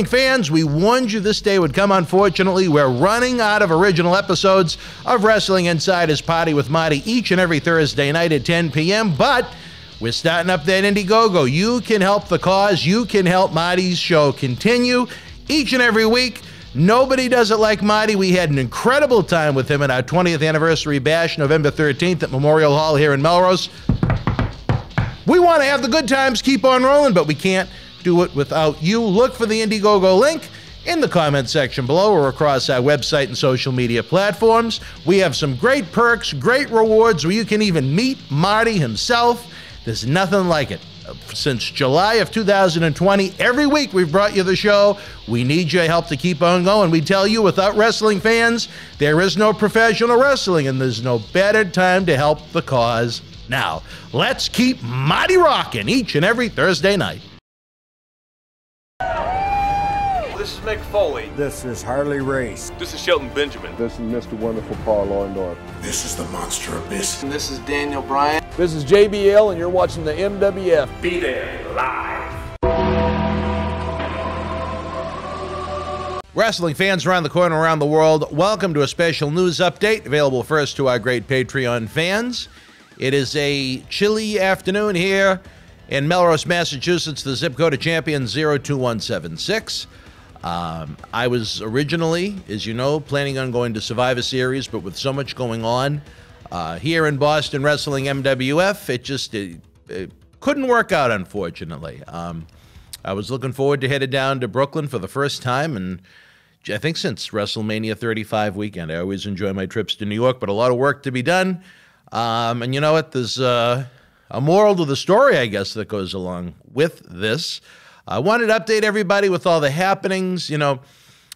Fans, we warned you this day would come. Unfortunately, we're running out of original episodes of Wrestling Insider's Party with Marty each and every Thursday night at 10 p.m., but we're starting up that Indiegogo. You can help the cause. You can help Marty's show continue each and every week. Nobody does it like Marty. We had an incredible time with him at our 20th anniversary bash, November 13th at Memorial Hall here in Melrose. We want to have the good times keep on rolling, but we can't do it without you. Look for the Indiegogo link in the comment section below or across our website and social media platforms. We have some great perks, great rewards where you can even meet Marty himself. There's nothing like it. Since July of 2020, every week we've brought you the show. We need your help to keep on going. We tell you, without wrestling fans, there is no professional wrestling, and there's no better time to help the cause now. Let's keep Marty rocking each and every Thursday night. This is Mick Foley. This is Harley Race. This is Shelton Benjamin. This is Mr. Wonderful Paul Orndorff. This is the Monster Abyss. And this is Daniel Bryan. This is JBL, and you're watching the MWF. Be there live. Wrestling fans around the corner, around the world, welcome to a special news update, available first to our great Patreon fans. It is a chilly afternoon here in Melrose, Massachusetts. The zip code of champion 02176. I was originally, as you know, planning on going to Survivor Series, but with so much going on here in Boston Wrestling MWF, it couldn't work out, unfortunately. I was looking forward to headed down to Brooklyn for the first time, and I think since WrestleMania 35 weekend. I always enjoy my trips to New York, but a lot of work to be done. And you know what? There's a moral to the story, I guess, that goes along with this. I wanted to update everybody with all the happenings. You know,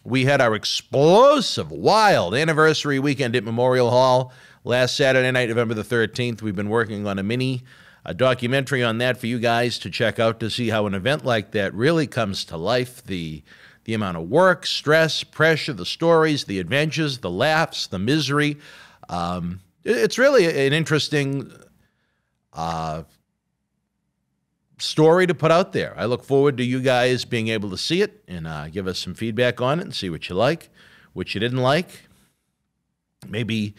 we had our explosive, wild anniversary weekend at Memorial Hall last Saturday night, November the 13th. We've been working on a documentary on that for you guys to check out to see how an event like that really comes to life. The amount of work, stress, pressure, the stories, the adventures, the laughs, the misery. It's really an interesting story to put out there. I look forward to you guys being able to see it and give us some feedback on it and see what you like, what you didn't like. Maybe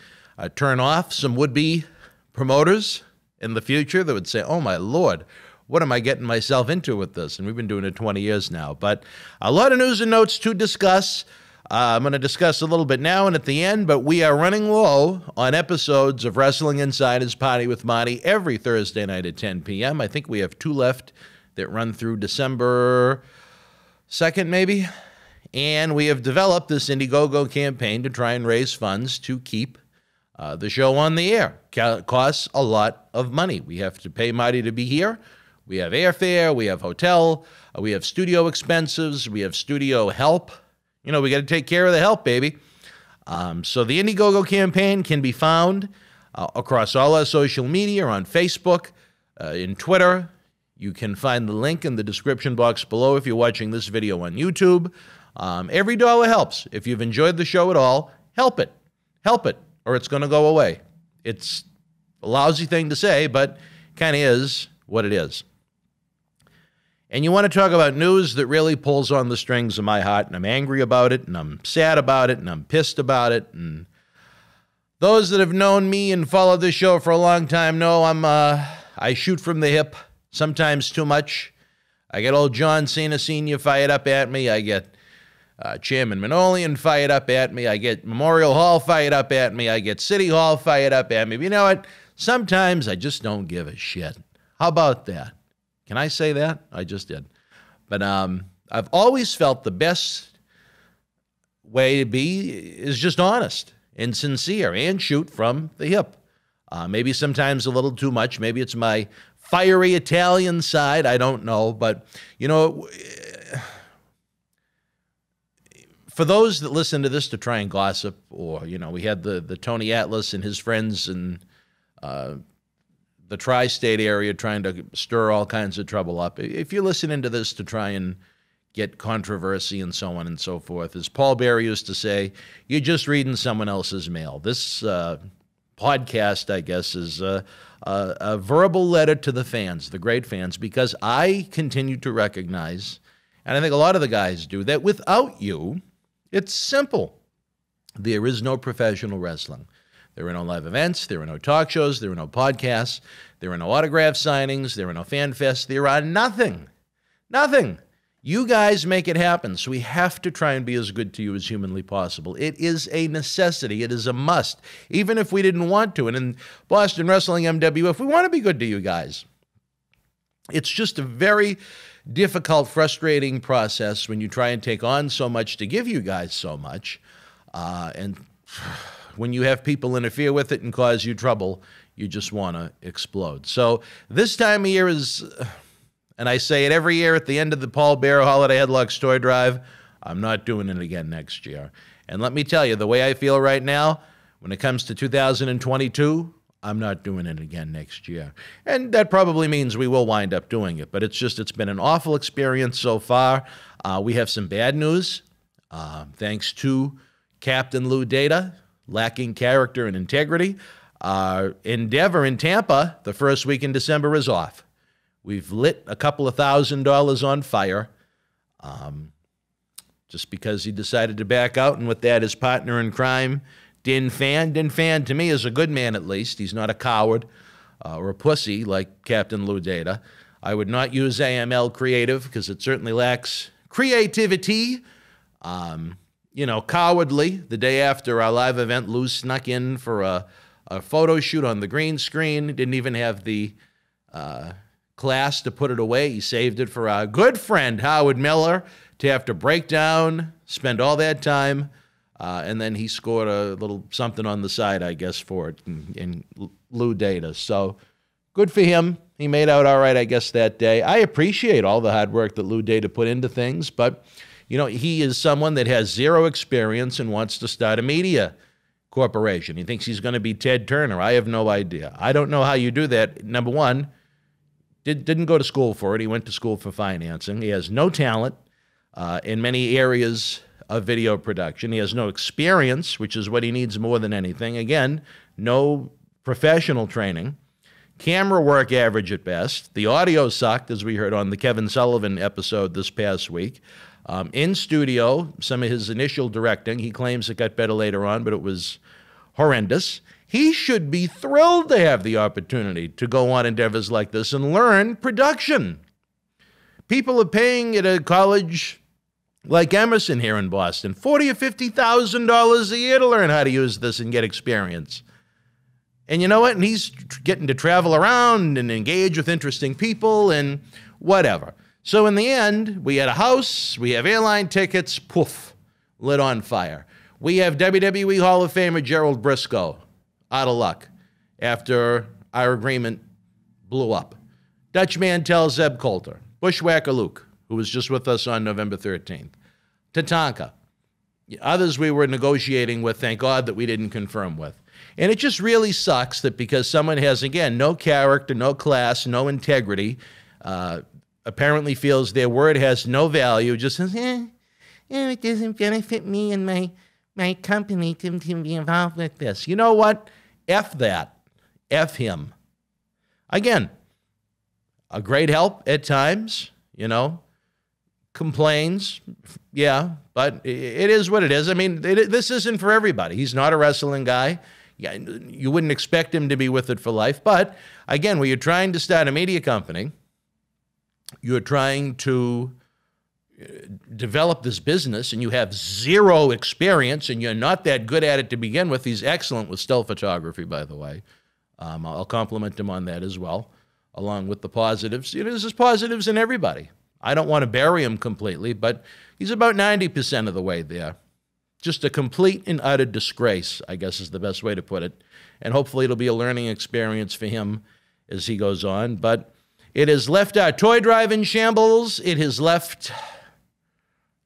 turn off some would-be promoters in the future that would say, oh my Lord, what am I getting myself into with this? And we've been doing it 20 years now. But a lot of news and notes to discuss. I'm going to discuss a little bit now and at the end, but we are running low on episodes of Wrestling Insider's Party with Marty every Thursday night at 10 p.m. I think we have 2 left that run through December 2nd, maybe. And we have developed this Indiegogo campaign to try and raise funds to keep the show on the air. Costs a lot of money. We have to pay Marty to be here. We have airfare. We have hotel. We have studio expenses. We have studio help. You know, we got to take care of the help, baby. So the Indiegogo campaign can be found across all our social media, on Facebook, in Twitter. You can find the link in the description box below if you're watching this video on YouTube. Every dollar helps. If you've enjoyed the show at all, help it. Help it, or it's going to go away. It's a lousy thing to say, but kind of is what it is. And you want to talk about news that really pulls on the strings of my heart, and I'm angry about it, and I'm sad about it, and I'm pissed about it. And those that have known me and followed this show for a long time know I shoot from the hip, sometimes too much. I get old John Cena Sr. fired up at me. I get Chairman Manolian fired up at me. I get Memorial Hall fired up at me. I get City Hall fired up at me. But you know what? Sometimes I just don't give a shit. How about that? Can I say that? I just did. But I've always felt the best way to be is just honest and sincere and shoot from the hip. Maybe sometimes a little too much. Maybe it's my fiery Italian side. I don't know. But, you know, for those that listen to this to try and gossip, or, you know, we had the Tony Atlas and his friends and the tri-state area trying to stir all kinds of trouble up. If you're listening to this to try and get controversy and so on and so forth, as Paul Bearer used to say, you're just reading someone else's mail. This podcast, I guess, is a verbal letter to the fans, the great fans, because I continue to recognize, and I think a lot of the guys do, that without you, it's simple. There is no professional wrestling. There are no live events. There are no talk shows. There are no podcasts. There are no autograph signings. There are no fan fests. There are nothing. Nothing. You guys make it happen, so we have to try and be as good to you as humanly possible. It is a necessity. It is a must, even if we didn't want to. And in Boston Wrestling MWF, we want to be good to you guys. It's just a very difficult, frustrating process when you try and take on so much to give you guys so much. And when you have people interfere with it and cause you trouble, you just want to explode. So this time of year is, and I say it every year at the end of the Paul Bear Holiday Headlocks Toy Drive, I'm not doing it again next year. And let me tell you, the way I feel right now, when it comes to 2022, I'm not doing it again next year. And that probably means we will wind up doing it. But it's been an awful experience so far. We have some bad news. Thanks to Captain Lou Data, lacking character and integrity. Our endeavor in Tampa, the first week in December, is off. We've lit a couple of $1,000 on fire just because he decided to back out, and with that, his partner in crime, Din Fan. Din Fan, to me, is a good man at least. He's not a coward or a pussy like Captain Lou Data. I would not use AML Creative because it certainly lacks creativity. Cowardly. The day after our live event, Lou snuck in for a photo shoot on the green screen. Didn't even have the class to put it away. He saved it for our good friend, Howard Miller, to have to break down, spend all that time, and then he scored a little something on the side, I guess, for it in Lou Data. So good for him. He made out all right, I guess, that day. I appreciate all the hard work that Lou Data put into things, but he is someone that has zero experience and wants to start a media corporation. He thinks he's going to be Ted Turner. I have no idea. I don't know how you do that. Number one, didn't go to school for it. He went to school for financing. He has no talent in many areas of video production. He has no experience, which is what he needs more than anything. Again, no professional training. Camera work average at best. The audio sucked, as we heard on the Kevin Sullivan episode this past week. In studio, some of his initial directing, he claims it got better later on, but it was horrendous. He should be thrilled to have the opportunity to go on endeavors like this and learn production. People are paying at a college like Emerson here in Boston $40,000 or $50,000 a year to learn how to use this and get experience. And you know what? And he's getting to travel around and engage with interesting people and whatever. So in the end, we had a house, we have airline tickets, poof, lit on fire. We have WWE Hall of Famer Gerald Briscoe, out of luck, after our agreement blew up. Dutch Mantel Zeb Coulter, Bushwhacker Luke, who was just with us on November 13th, Tatanka, others we were negotiating with, thank God that we didn't confirm with. And it just really sucks that because someone has, again, no character, no class, no integrity, apparently feels their word has no value, just says, it doesn't benefit me and my company to be involved with this. You know what? F that. F him. Again, a great help at times, complains, yeah, but it is what it is. I mean, this isn't for everybody. He's not a wrestling guy. You wouldn't expect him to be with it for life. But again, when you're trying to start a media company, you're trying to develop this business and you have zero experience and you're not that good at it to begin with. He's excellent with still photography, by the way. I'll compliment him on that as well, along with the positives. There's positives in everybody. I don't want to bury him completely, but he's about 90% of the way there. Just a complete and utter disgrace, I guess is the best way to put it. And hopefully it'll be a learning experience for him as he goes on. But it has left our toy drive in shambles. It has left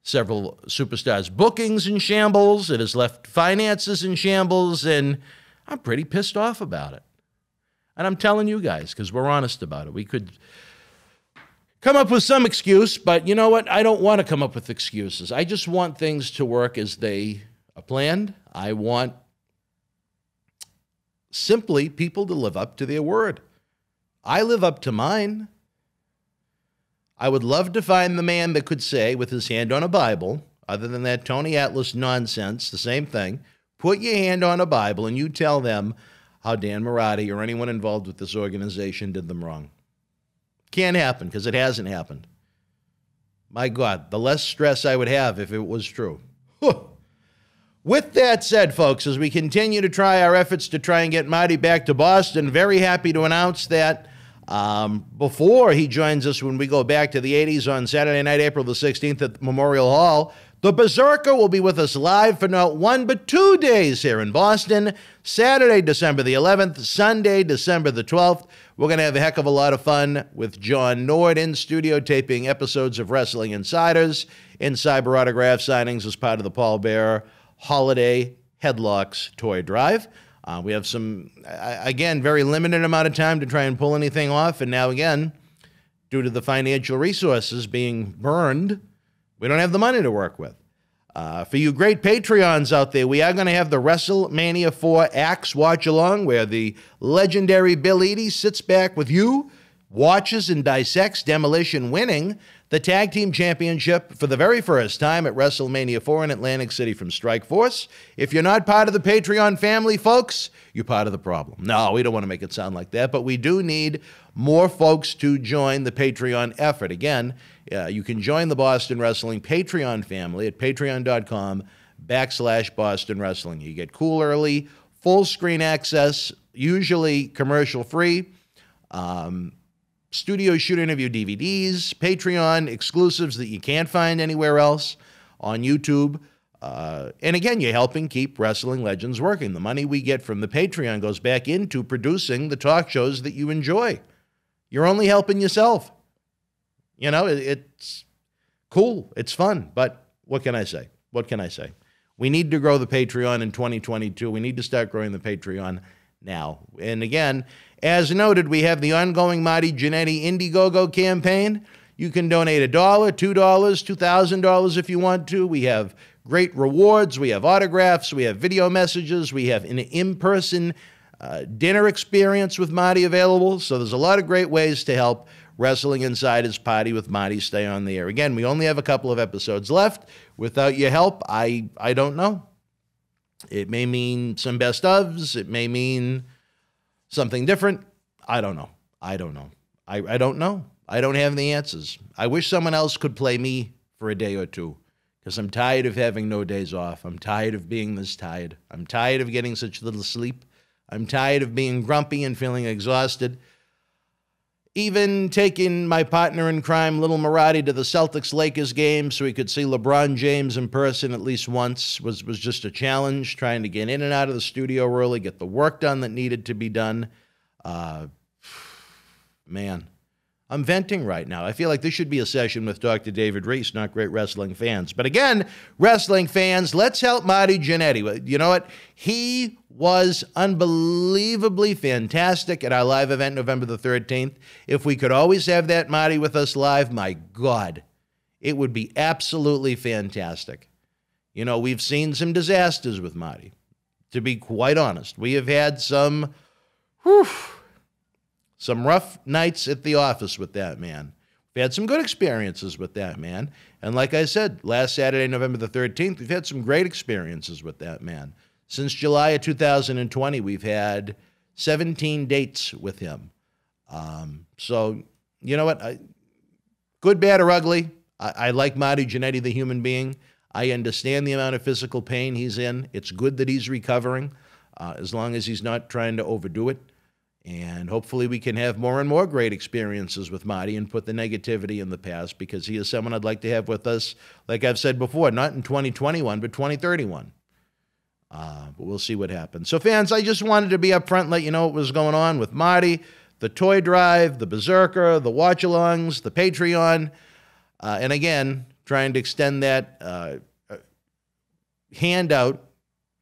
several superstars' bookings in shambles. It has left finances in shambles, and I'm pretty pissed off about it. And I'm telling you guys, because we're honest about it. We could come up with some excuse, but you know what? I don't want to come up with excuses. I just want things to work as they are planned. I want simply people to live up to their word. I live up to mine. I would love to find the man that could say, with his hand on a Bible, other than that Tony Atlas nonsense, the same thing, put your hand on a Bible and you tell them how Dan Mirade or anyone involved with this organization did them wrong. Can't happen because it hasn't happened. My God, the less stress I would have if it was true. With that said, folks, as we continue to try our efforts to try and get Marty back to Boston, very happy to announce that before he joins us when we go back to the 80s on Saturday night, April the 16th at Memorial Hall, the Berzerker will be with us live for not 1 but 2 days here in Boston. Saturday, December the 11th, Sunday, December the 12th. We're going to have a heck of a lot of fun with John Nord in studio taping episodes of Wrestling Insiders and Cyber Autograph signings as part of the Paul Bearer Holiday Headlocks Toy Drive. We have some, again, very limited amount of time to try and pull anything off. And now, again, due to the financial resources being burned, we don't have the money to work with. For you great Patreons out there, we are going to have the WrestleMania 4 Axe Watch Along, where the legendary Bill Eadie sits back with you, watches and dissects Demolition winning the Tag Team Championship for the very first time at WrestleMania 4 in Atlantic City from Strikeforce. If you're not part of the Patreon family, folks, you're part of the problem. No, we don't want to make it sound like that, but we do need more folks to join the Patreon effort. Again, you can join the Boston Wrestling Patreon family at patreon.com/Boston Wrestling. You get cool early, full screen access, usually commercial free, studio shoot interview DVDs, Patreon exclusives that you can't find anywhere else on YouTube. And again, you're helping keep Wrestling Legends working. The money we get from the Patreon goes back into producing the talk shows that you enjoy. You're only helping yourself. You know, it's cool. It's fun. But what can I say? What can I say? We need to grow the Patreon in 2022. We need to start growing the Patreon now. And again, as noted, we have the ongoing Marty Jannetty Indiegogo campaign. You can donate $1, $2, $2,000 if you want to. We have great rewards. We have autographs. We have video messages. We have an in-person dinner experience with Marty available. So there's a lot of great ways to help Wrestling Insiders Party with Marty stay on the air. Again, we only have a couple of episodes left. Without your help, I don't know. It may mean some best ofs. It may mean something different. I don't know. I don't know. I don't know. I don't have the answers. I wish someone else could play me for a day or two because I'm tired of having no days off. I'm tired of being this tired. I'm tired of getting such little sleep. I'm tired of being grumpy and feeling exhausted. Even taking my partner in crime, little Mirade, to the Celtics-Lakers game so he could see LeBron James in person at least once was just a challenge, trying to get in and out of the studio early, get the work done that needed to be done. Man, I'm venting right now. I feel like this should be a session with Dr. David Reese, not great wrestling fans. But again, wrestling fans, let's help Marty Jannetty. You know what? He was unbelievably fantastic at our live event November the 13th. If we could always have that Marty with us live, my God, it would be absolutely fantastic. You know, we've seen some disasters with Marty, to be quite honest. We have had some rough nights at the office with that man. We've had some good experiences with that man. And like I said, last Saturday, November the 13th, we've had some great experiences with that man. Since July of 2020, we've had 17 dates with him. So, you know what? Good, bad, or ugly, I like Marty Jannetty, the human being. I understand the amount of physical pain he's in. It's good that he's recovering, as long as he's not trying to overdo it. And hopefully we can have more and more great experiences with Marty and put the negativity in the past, because he is someone I'd like to have with us, like I've said before, not in 2021, but 2031. But we'll see what happens. So, fans, I just wanted to be up front and let you know what was going on with Marty, the toy drive, the Berzerker, the watch-alongs, the Patreon, and again, trying to extend that handout.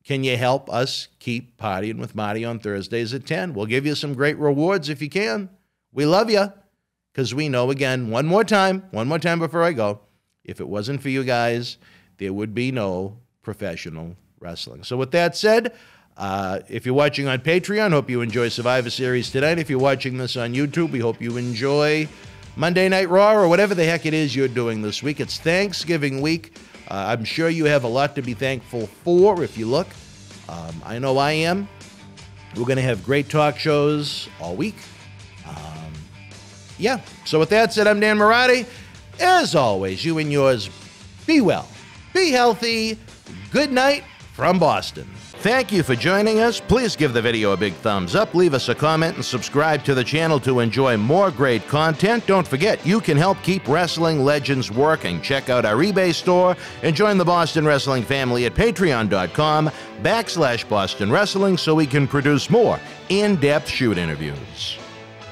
Can you help us keep partying with Marty on Thursdays at 10? We'll give you some great rewards if you can. We love you, because we know, again, one more time before I go, if it wasn't for you guys, there would be no professional wrestling. So with that said, if you're watching on Patreon, hope you enjoy Survivor Series tonight. If you're watching this on YouTube, we hope you enjoy Monday Night Raw or whatever the heck it is you're doing this week. It's Thanksgiving week. I'm sure you have a lot to be thankful for if you look. I know I am. We're going to have great talk shows all week. Yeah, so with that said, I'm Dan Mirade. As always, you and yours, be well, be healthy. Good night from Boston. Thank you for joining us. Please give the video a big thumbs up, leave us a comment, and subscribe to the channel to enjoy more great content. Don't forget, you can help keep wrestling legends working. Check out our eBay store and join the Boston Wrestling family at patreon.com/Boston Wrestling so we can produce more in-depth shoot interviews.